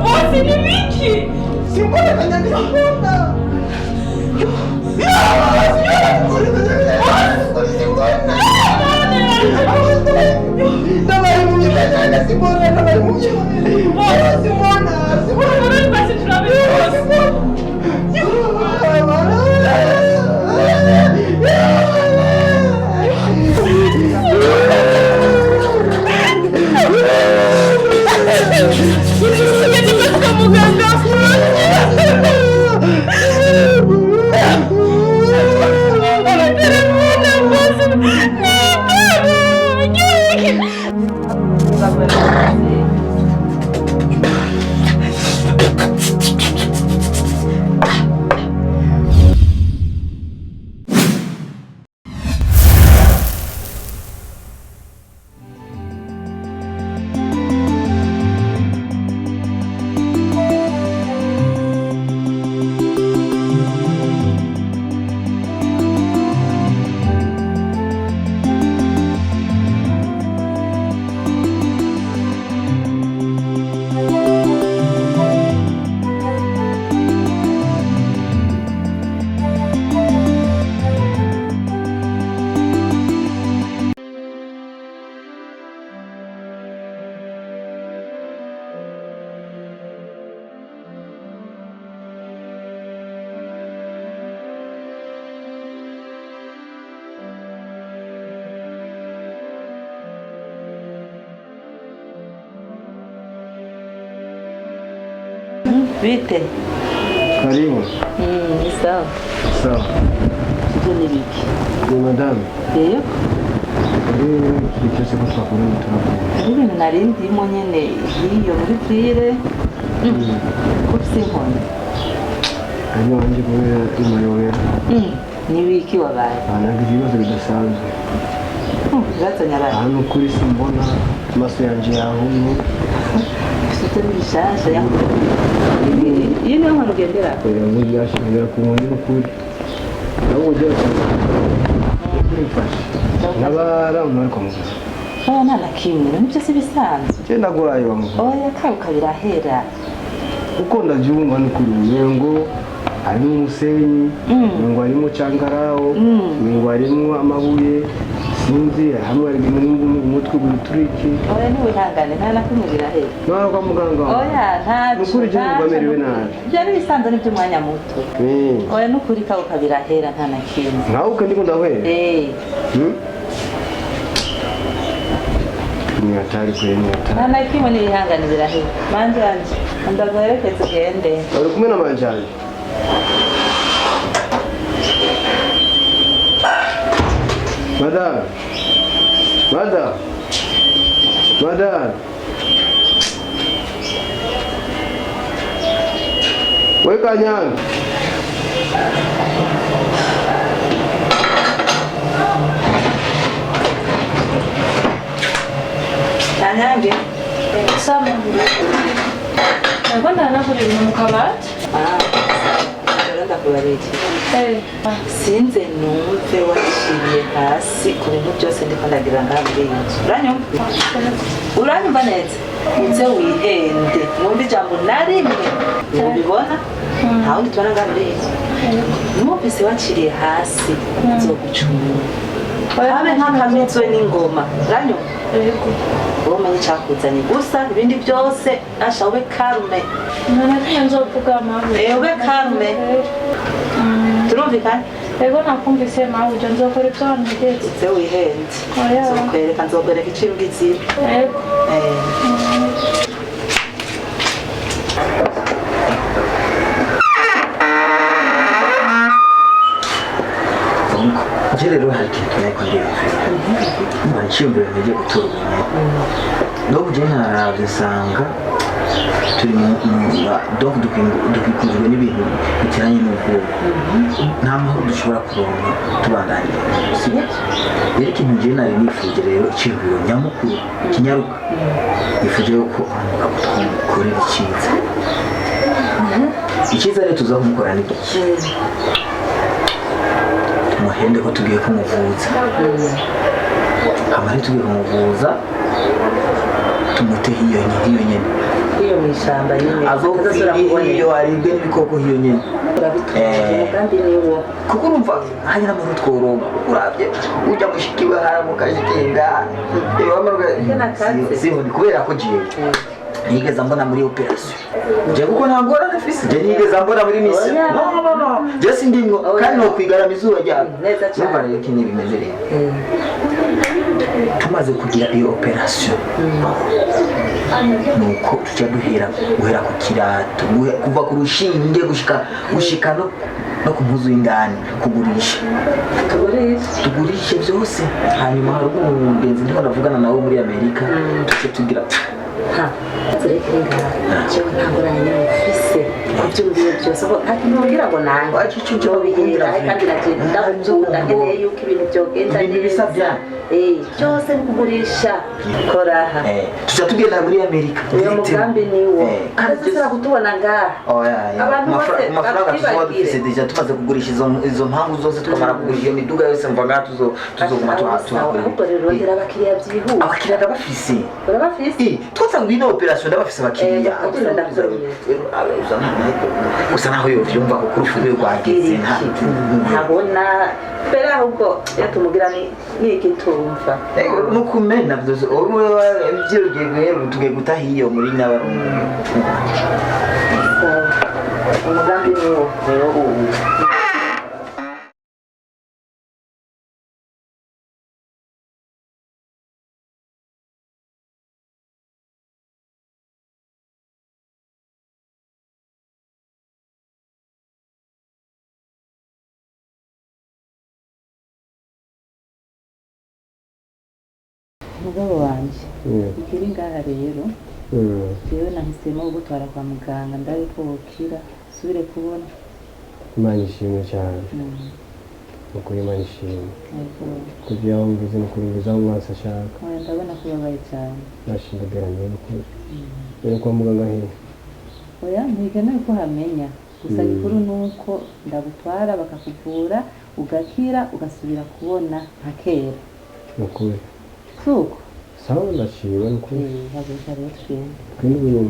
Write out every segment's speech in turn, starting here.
Bosi ni Miki. Simbona kanyanga simbona. Vite? Karibu. Ni sawa. Sawa. Sio ni Viki. Ni madam. Yego. Kichose kwa sababu tunapo. Ibi narindi monyene hiyo muri prire. Kufisi nkoni. Hanyuma wanje kubera imayobera. Ni Viki wabaye. Anaga ibibazo bidasanzwe. Zatanya bari. Hano kuri simbona amaso yanje yahumye. Sito ni bishasha ya. Iyi niyo nkuru ugendera? Muri yashimira ku muntu n'ukuri. Nawo ujya kumfasha. Nabara umwe ko mugabo. Oya nana kimwe, nibyo si bisanzwe. Je ndagwaye wa mugabo. Oya karuka birahera. Uko ndavyumva n'ukuri ngo harimo umusenyi, ngo harimo cangaraho, ngo harimo amabuye, sinzi hamwe ari umutwe guturiki. Oya niwe hangane nta nakimwe birahera. Nara kwa muganga. Oya nta. Nukuri je ngubamerewe nabi. Byari bisanzwe n'ibyo mwanya muto. Oya nukuri karuka birahera nta nakimwe. Nawe uko ndiko ndahwera. Ni hatari kwene hatari. Nta nakimwe n'ibihangane birahera. Manje anje ndaguherekeza ugende. Uri kumwe na manjani? Madam. Madam. Madam. Weka nyanga. Nanyange. Sama. Nagwanda nakuri mu kabati. Ndakubariki. Sinze numve washiriye hasi ku bintu byose ndiko ndagira ngambye inzu. Uranyumva neza? Nze wihende. Numva ijambo narimwe. Ubibona? Ntawe nditubona ngambye inzu. Numvise washiriye hasi nzogucumura. Habe nk'akamitwe n'ingoma. Uranyumva? Yego. Umenye cyakuzanye gusa ibindi byose ashawe karume. Nana nzovuga mawe. Ube karume. Turumvikana? Yego nakumvise mawe uje nzokora ibyo wantegetse. Uze wihende. Oya. Nzokwereka icibwizi. Yego. Rero hari ikintu ariko ndeba nshimbuye ngiye gutura no kugenda narazisanga turi donc dukikujwe n'ibintu biteranye n'ubwoko nta mahoro dushobora kuronka tubandanye rero ikintu ngiye nari nifuje rero iciyumviro nyamukuru kinyaruka nifuje ko umugabo twamukorera icyiza rero tuzamukora ni iki muhende ko tugiye kumuvuza amari tugiye kumuvuza tumute hiyo nyene iyo mu ishyamba nyine azopfira iyo aribwe n'ibikoko hiyo nyine umugambi ni wo kuko urumva hanyura muri tworoba urabye ujya mushikiwe haramukajikinga sinkuni kubera ko jiye nigeze mbona muri operation je kuko ntabwo arafise je nigeze mbona muri mission no je sindimwo kandi no kwigara mizuba ryabo numva rero kini bimeze rero tumaze kugira iyo operation nuko tujya guhera ku kirato kuva ku rushinge gushika no ku mpuzu y'indani tugurishe byose hanyuma hari umugenzi ndiho ndavugana nawe muri Amerika tujye tugira ntabwo uranye ufise kubyumviye byose ntabwira ngo nange icyo bikundira kandi ndakunda nkeneye yuko ibintu byogenda ibintu bisa bya byose kugurisha koraha tujya tugenda muri Amerika uyu mugambi ni wo kandi tuzira kutubona ngaha amafaranga tuzoba dufise deja tumaze kugurisha izo mpangu zose tukamara kugurisha iyo miduga yose mva ngaha tuzoguma tuhagura ahubwo rero rondera abakiriya byihuse abakiriya ndabafise urabafise twatanga ino operation ndabafise abakiriya gusa naho yovyumva kuko urufuwe rwageze ntabona mbere ahubwo yatumugira ni igitumva nukumena byose ibyo tugiye gutaha iyo muri Nyabarongo umugambi ni wo rero umugabo wanjye ukiri ngaha rero rero nahisemo gutwara kwa muganga ndariko wokira subire kubona Imana ishimwe cyane ukuri Imana ishimwe kugira ngo ngize n'ukurungiza mu maso ashaka ndabona kubabaye cyane nashindageranye n'ukuri rero kwa muganga hehe oya ntigenewe ko hamenya gusa gikuru nuko ndagutwara bakakuvura ugakira ugasubira kubona nka kera ukuri suko sawa ndashima n'ukuri haguruka rero tugende kandi ubu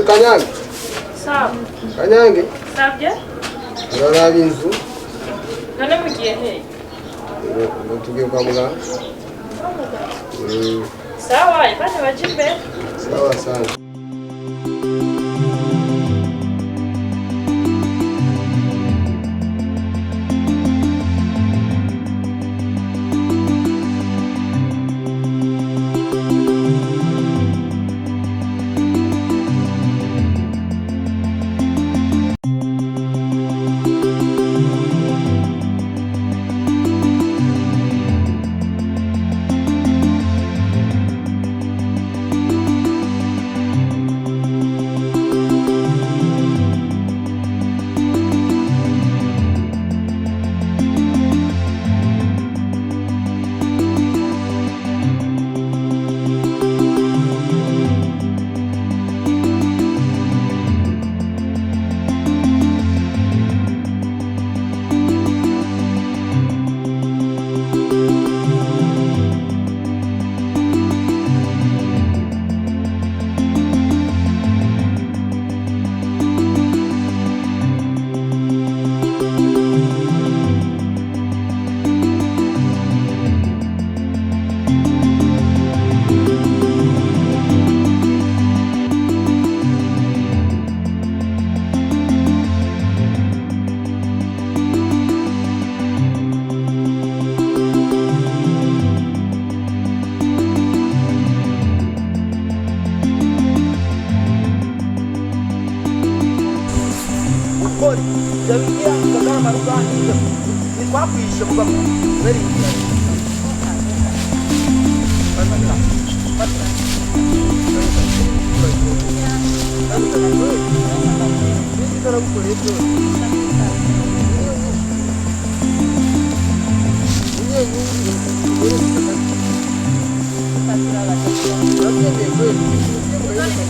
Kanyange. Sawa. Kanyange. Sabye? Uraraba inzu. None mugiye he? Tugiye kwa muganga. Sawa, ibane baje imbere. Sawa sana. Jawiya kagara marugani ni kwakwisha kuba very Yeah. Nabyemeye kweli. Turaheze